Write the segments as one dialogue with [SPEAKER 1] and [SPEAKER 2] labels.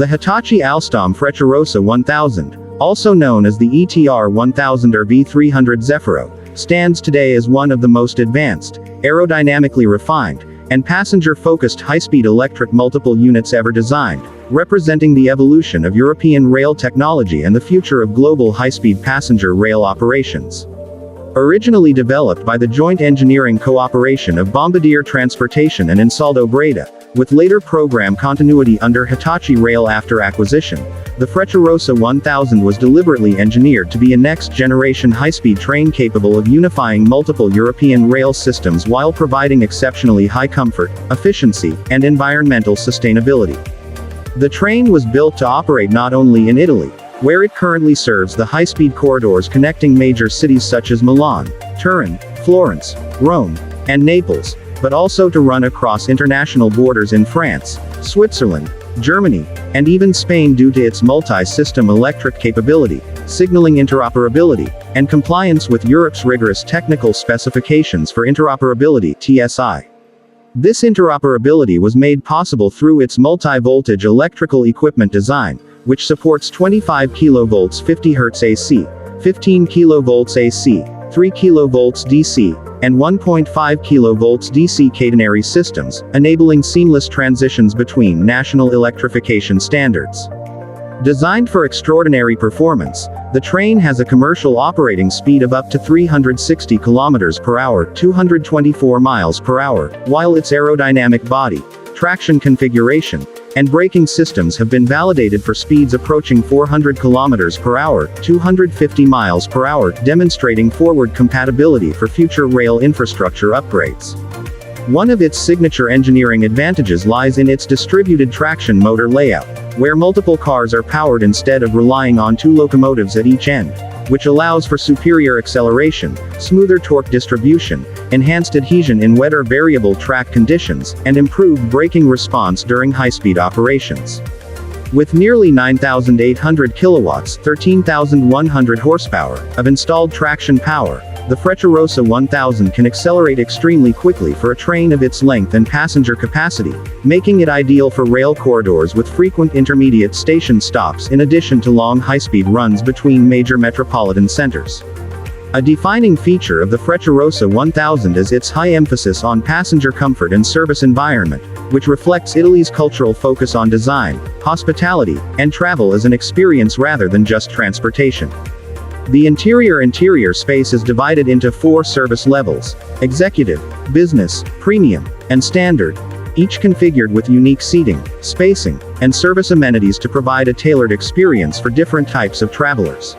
[SPEAKER 1] The Hitachi Alstom Frecciarossa 1000, also known as the ETR 1000 or V300 Zefiro, stands today as one of the most advanced, aerodynamically refined, and passenger-focused high-speed electric multiple units ever designed, representing the evolution of European rail technology and the future of global high-speed passenger rail operations. Originally developed by the joint engineering cooperation of Bombardier Transportation and Ansaldo Breda, with later program continuity under Hitachi Rail after acquisition, the Frecciarossa 1000 was deliberately engineered to be a next-generation high-speed train capable of unifying multiple European rail systems while providing exceptionally high comfort, efficiency, and environmental sustainability. The train was built to operate not only in Italy, where it currently serves the high-speed corridors connecting major cities such as Milan, Turin, Florence, Rome, and Naples, but also to run across international borders in France, Switzerland, Germany, and even Spain due to its multi-system electric capability, signaling interoperability, and compliance with Europe's rigorous technical specifications for interoperability (TSI). This interoperability was made possible through its multi-voltage electrical equipment design, which supports 25 kV 50 Hz AC, 15 kV AC, 3 kV DC, and 1.5 kV DC catenary systems, enabling seamless transitions between national electrification standards. Designed for extraordinary performance, the train has a commercial operating speed of up to 360 km per hour, 224 miles per hour, while its aerodynamic body, traction configuration, and braking systems have been validated for speeds approaching 400 km per hour, 250 miles per hour, demonstrating forward compatibility for future rail infrastructure upgrades. One of its signature engineering advantages lies in its distributed traction motor layout, where multiple cars are powered instead of relying on two locomotives at each end, which allows for superior acceleration, smoother torque distribution, enhanced adhesion in wet or variable track conditions, and improved braking response during high-speed operations. With nearly 9,800 kilowatts, 13,100 horsepower, of installed traction power, the Frecciarossa 1000 can accelerate extremely quickly for a train of its length and passenger capacity, making it ideal for rail corridors with frequent intermediate station stops in addition to long high-speed runs between major metropolitan centers. A defining feature of the Frecciarossa 1000 is its high emphasis on passenger comfort and service environment, which reflects Italy's cultural focus on design, hospitality, and travel as an experience rather than just transportation. The interior space is divided into 4 service levels: executive, business, premium, and standard, each configured with unique seating, spacing, and service amenities to provide a tailored experience for different types of travelers.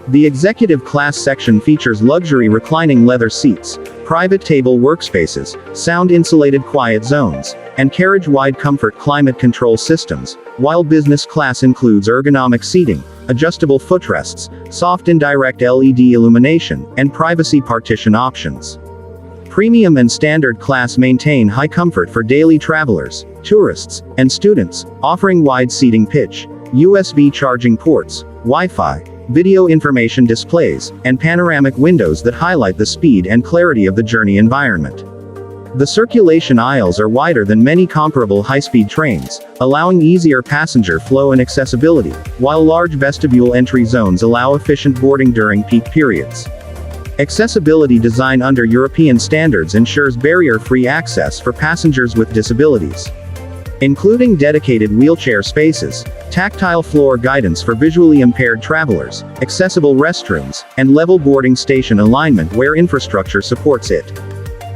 [SPEAKER 1] The executive class section features luxury reclining leather seats, private table workspaces, sound-insulated quiet zones, and carriage-wide comfort climate control systems, while business class includes ergonomic seating, adjustable footrests, soft indirect LED illumination, and privacy partition options. Premium and standard class maintain high comfort for daily travelers, tourists, and students, offering wide seating pitch, USB charging ports, Wi-Fi, video information displays, and panoramic windows that highlight the speed and clarity of the journey environment. The circulation aisles are wider than many comparable high-speed trains, allowing easier passenger flow and accessibility, while large vestibule entry zones allow efficient boarding during peak periods. Accessibility design under European standards ensures barrier-free access for passengers with disabilities, including dedicated wheelchair spaces, tactile floor guidance for visually impaired travelers, accessible restrooms, and level boarding station alignment where infrastructure supports it.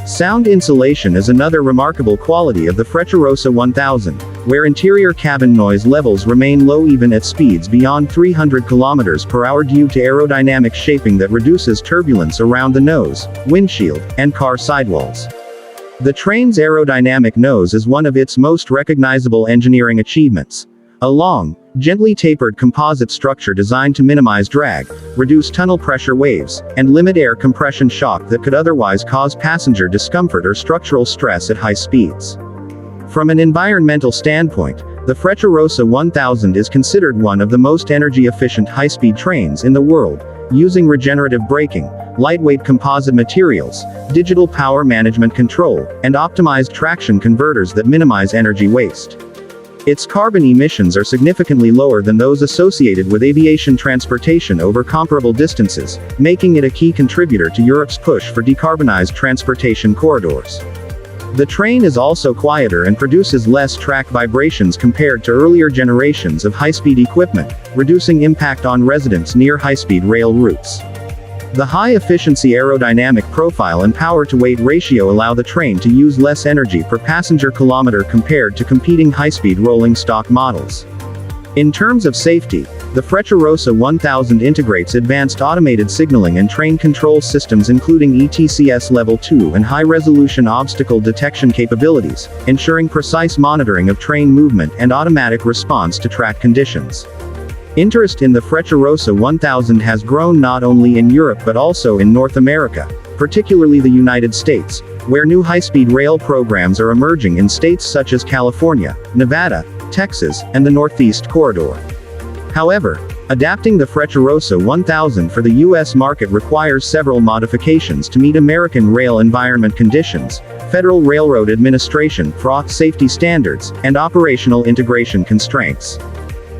[SPEAKER 1] Sound insulation is another remarkable quality of the Frecciarossa 1000, where interior cabin noise levels remain low even at speeds beyond 300 km per hour due to aerodynamic shaping that reduces turbulence around the nose, windshield, and car sidewalls. The train's aerodynamic nose is one of its most recognizable engineering achievements. A long, gently tapered composite structure designed to minimize drag, reduce tunnel pressure waves, and limit air compression shock that could otherwise cause passenger discomfort or structural stress at high speeds. From an environmental standpoint, the Frecciarossa 1000 is considered one of the most energy-efficient high-speed trains in the world, using regenerative braking, lightweight composite materials, digital power management control, and optimized traction converters that minimize energy waste. Its carbon emissions are significantly lower than those associated with aviation transportation over comparable distances, making it a key contributor to Europe's push for decarbonized transportation corridors. The train is also quieter and produces less track vibrations compared to earlier generations of high-speed equipment, reducing impact on residents near high-speed rail routes. The high-efficiency aerodynamic profile and power-to-weight ratio allow the train to use less energy per passenger kilometer compared to competing high-speed rolling stock models. In terms of safety, the Frecciarossa 1000 integrates advanced automated signaling and train control systems including ETCS Level 2 and high-resolution obstacle detection capabilities, ensuring precise monitoring of train movement and automatic response to track conditions. Interest in the Frecciarossa 1000 has grown not only in Europe but also in North America, particularly the United States, where new high-speed rail programs are emerging in states such as California, Nevada, Texas, and the Northeast Corridor. However, adapting the Frecciarossa 1000 for the U.S. market requires several modifications to meet American rail environment conditions, Federal Railroad Administration (FRA) safety standards, and operational integration constraints.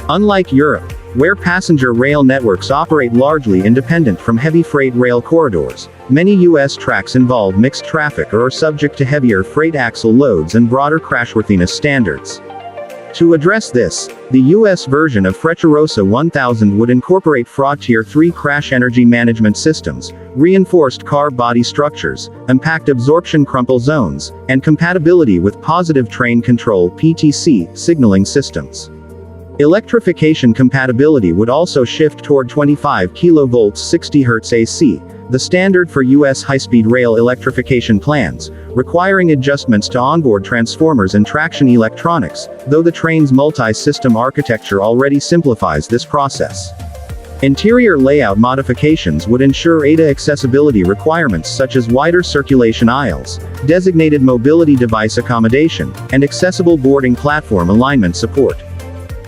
[SPEAKER 1] Unlike Europe, where passenger rail networks operate largely independent from heavy freight rail corridors, many U.S. tracks involve mixed traffic or are subject to heavier freight axle loads and broader crashworthiness standards. To address this, the U.S. version of Frecciarossa 1000 would incorporate FRA Tier 3 crash energy management systems, reinforced car body structures, impact absorption crumple zones, and compatibility with positive train control (PTC) signaling systems. Electrification compatibility would also shift toward 25 kV 60 Hz AC, the standard for U.S. high-speed rail electrification plans, requiring adjustments to onboard transformers and traction electronics, though the train's multi-system architecture already simplifies this process. Interior layout modifications would ensure ADA accessibility requirements such as wider circulation aisles, designated mobility device accommodation, and accessible boarding platform alignment support.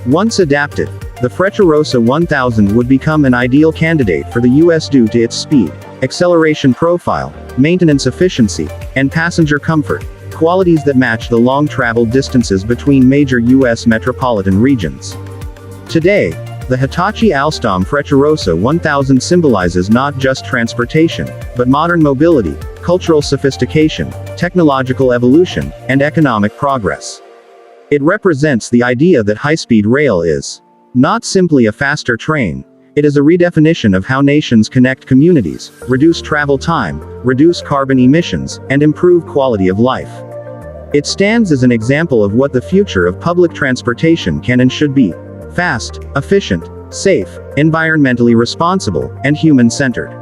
[SPEAKER 1] Once adapted, the Frecciarossa 1000 would become an ideal candidate for the U.S. due to its speed, acceleration profile, maintenance efficiency, and passenger comfort, qualities that match the long-traveled distances between major U.S. metropolitan regions. Today, the Hitachi Alstom Frecciarossa 1000 symbolizes not just transportation, but modern mobility, cultural sophistication, technological evolution, and economic progress. It represents the idea that high-speed rail is not simply a faster train, it is a redefinition of how nations connect communities, reduce travel time, reduce carbon emissions, and improve quality of life. It stands as an example of what the future of public transportation can and should be: fast, efficient, safe, environmentally responsible, and human-centered.